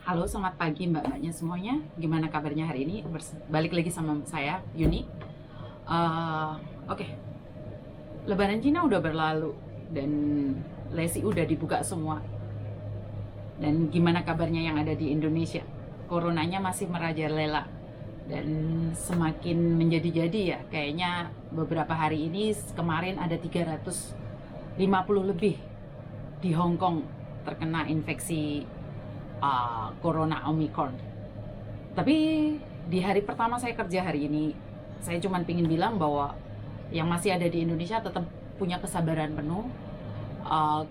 Halo, selamat pagi mbak-mbaknya semuanya. Gimana kabarnya hari ini? Balik lagi sama saya, Yuni. Oke, Lebaran Cina udah berlalu dan lesi udah dibuka semua. Dan gimana kabarnya yang ada di Indonesia? Coronanya masih merajalela dan semakin menjadi-jadi ya. Kayaknya beberapa hari ini, kemarin ada 350 lebih di Hong Kong terkena infeksi Corona Omicron. Tapi di hari pertama saya kerja hari ini, saya cuma ingin bilang bahwa yang masih ada di Indonesia tetap punya kesabaran penuh.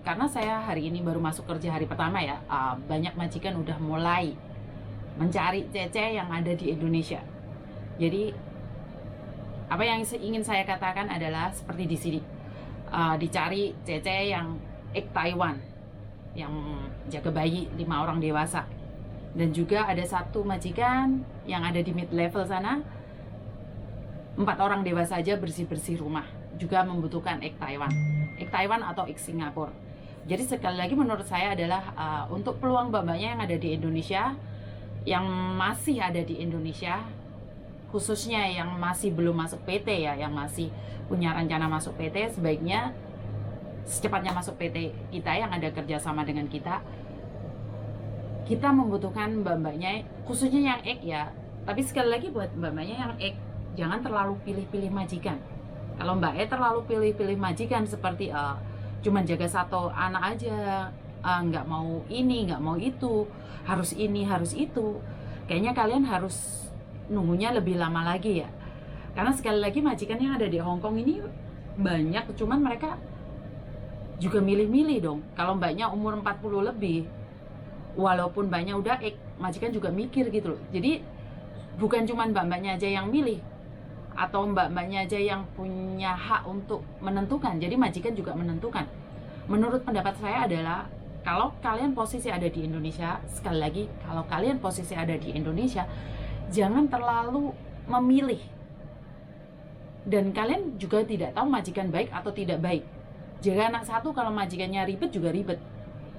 Karena saya hari ini baru masuk kerja hari pertama ya, banyak majikan udah mulai mencari cece yang ada di Indonesia. Jadi apa yang ingin saya katakan adalah seperti di sini, dicari cece yang Taiwan, yang jaga bayi 5 orang dewasa, dan juga ada satu majikan yang ada di mid level sana, 4 orang dewasa aja bersih-bersih rumah, juga membutuhkan Taiwan atau Singapura. Jadi sekali lagi menurut saya adalah untuk peluang mbak-mbaknya yang ada di Indonesia, yang masih ada di Indonesia, khususnya yang masih belum masuk PT ya, yang masih punya rencana masuk PT, sebaiknya secepatnya masuk PT kita yang ada kerjasama dengan kita. Kita membutuhkan mbak-mbaknya, khususnya yang ya. Tapi sekali lagi buat mbak-mbaknya yang jangan terlalu pilih-pilih majikan. Kalau mbak terlalu pilih-pilih majikan seperti cuman jaga satu anak aja, nggak mau ini, nggak mau itu, harus ini, harus itu, kayaknya kalian harus nunggunya lebih lama lagi ya. Karena sekali lagi majikan yang ada di Hong Kong ini banyak, cuman mereka juga milih-milih dong. Kalau mbaknya umur 40 lebih, walaupun mbaknya udah majikan juga mikir gitu loh. Jadi bukan cuma mbak-mbaknya aja yang milih, atau mbak-mbaknya aja yang punya hak untuk menentukan. Jadi majikan juga menentukan. Menurut pendapat saya adalah, kalau kalian posisi ada di Indonesia, sekali lagi, kalau kalian posisi ada di Indonesia, jangan terlalu memilih. Dan kalian juga tidak tahu majikan baik atau tidak baik. Jaga anak satu, kalau majikannya ribet juga ribet.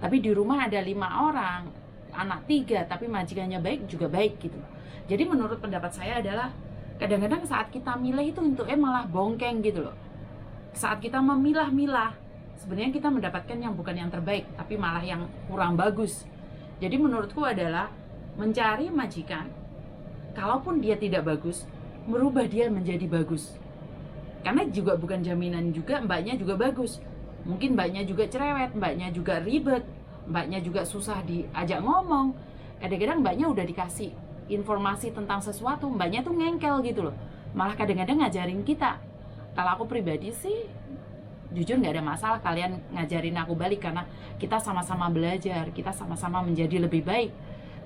Tapi di rumah ada 5 orang, anak 3, tapi majikannya baik juga baik gitu. Jadi menurut pendapat saya adalah, kadang-kadang saat kita milih itu untuk malah bongkeng gitu loh. Saat kita memilah-milah, sebenarnya kita mendapatkan yang bukan yang terbaik, tapi malah yang kurang bagus. Jadi menurutku adalah mencari majikan, kalaupun dia tidak bagus, merubah dia menjadi bagus. Karena juga bukan jaminan juga mbaknya juga bagus. Mungkin mbaknya juga cerewet, mbaknya juga ribet, mbaknya juga susah diajak ngomong. Kadang-kadang mbaknya udah dikasih informasi tentang sesuatu, mbaknya tuh ngengkel gitu loh. Malah kadang-kadang ngajarin kita. Kalau aku pribadi sih, jujur nggak ada masalah kalian ngajarin aku balik, karena kita sama-sama belajar, kita sama-sama menjadi lebih baik.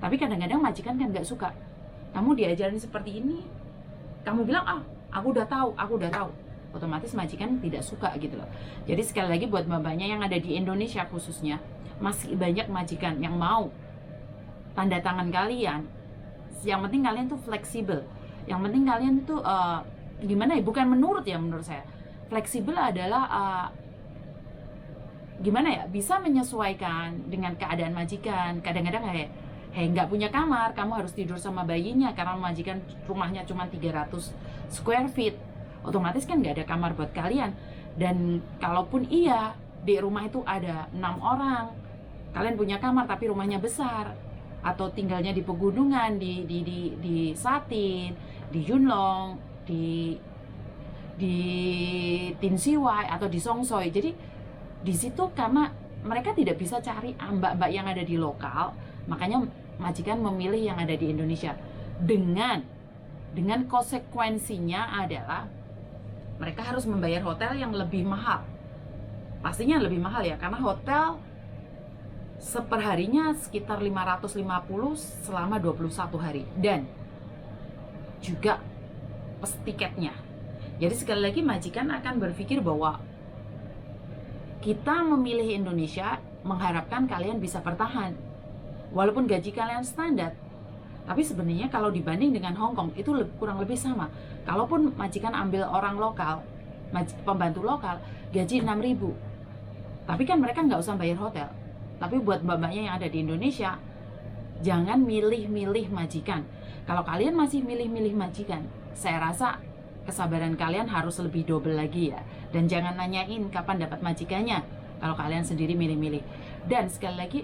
Tapi kadang-kadang majikan kan nggak suka. Kamu diajarin seperti ini, kamu bilang, aku udah tahu, otomatis majikan tidak suka gitu loh. Jadi sekali lagi buat mbak-mbaknya yang ada di Indonesia khususnya, masih banyak majikan yang mau tanda tangan kalian. Yang penting kalian tuh fleksibel. Yang penting kalian tuh gimana ya? Bukan menurut saya. Fleksibel adalah gimana ya? Bisa menyesuaikan dengan keadaan majikan. Kadang-kadang nggak punya kamar, kamu harus tidur sama bayinya karena majikan rumahnya cuma 300 square feet. Otomatis kan nggak ada kamar buat kalian. Dan kalaupun iya, di rumah itu ada 6 orang, kalian punya kamar tapi rumahnya besar, atau tinggalnya di pegunungan, di Satin, di Yunlong, di Tin Siwai atau di Songsoi. Jadi di situ karena mereka tidak bisa cari mbak-mbak yang ada di lokal, makanya majikan memilih yang ada di Indonesia. Dengan konsekuensinya adalah mereka harus membayar hotel yang lebih mahal. Pastinya lebih mahal ya, karena hotel seperharinya sekitar 550 selama 21 hari. Dan juga pes tiketnya. Jadi sekali lagi majikan akan berpikir bahwa kita memilih Indonesia mengharapkan kalian bisa bertahan. Walaupun gaji kalian standar, tapi sebenarnya kalau dibanding dengan Hong Kong itu kurang lebih sama. Kalaupun majikan ambil orang lokal, pembantu lokal, gaji 6.000. Tapi kan mereka nggak usah bayar hotel. Tapi buat mbak-mbaknya yang ada di Indonesia, Jangan milih-milih majikan. Kalau kalian masih milih-milih majikan, saya rasa kesabaran kalian harus lebih double lagi ya. Dan jangan nanyain kapan dapat majikannya kalau kalian sendiri milih-milih. Dan sekali lagi,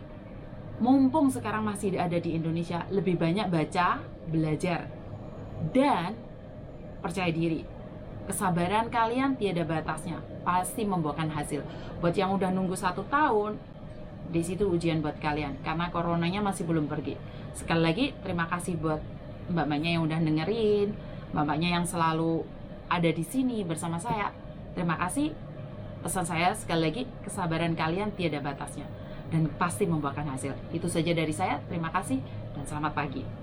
mumpung sekarang masih ada di Indonesia, lebih banyak baca, belajar, dan percaya diri. Kesabaran kalian tiada batasnya, pasti membuahkan hasil. Buat yang udah nunggu 1 tahun, di situ ujian buat kalian, karena coronanya masih belum pergi. Sekali lagi, terima kasih buat mbak-mbaknya yang udah dengerin, mbak-mbaknya yang selalu ada di sini bersama saya. Terima kasih. Pesan saya sekali lagi, kesabaran kalian tiada batasnya dan pasti membuahkan hasil. Itu saja dari saya. Terima kasih dan selamat pagi.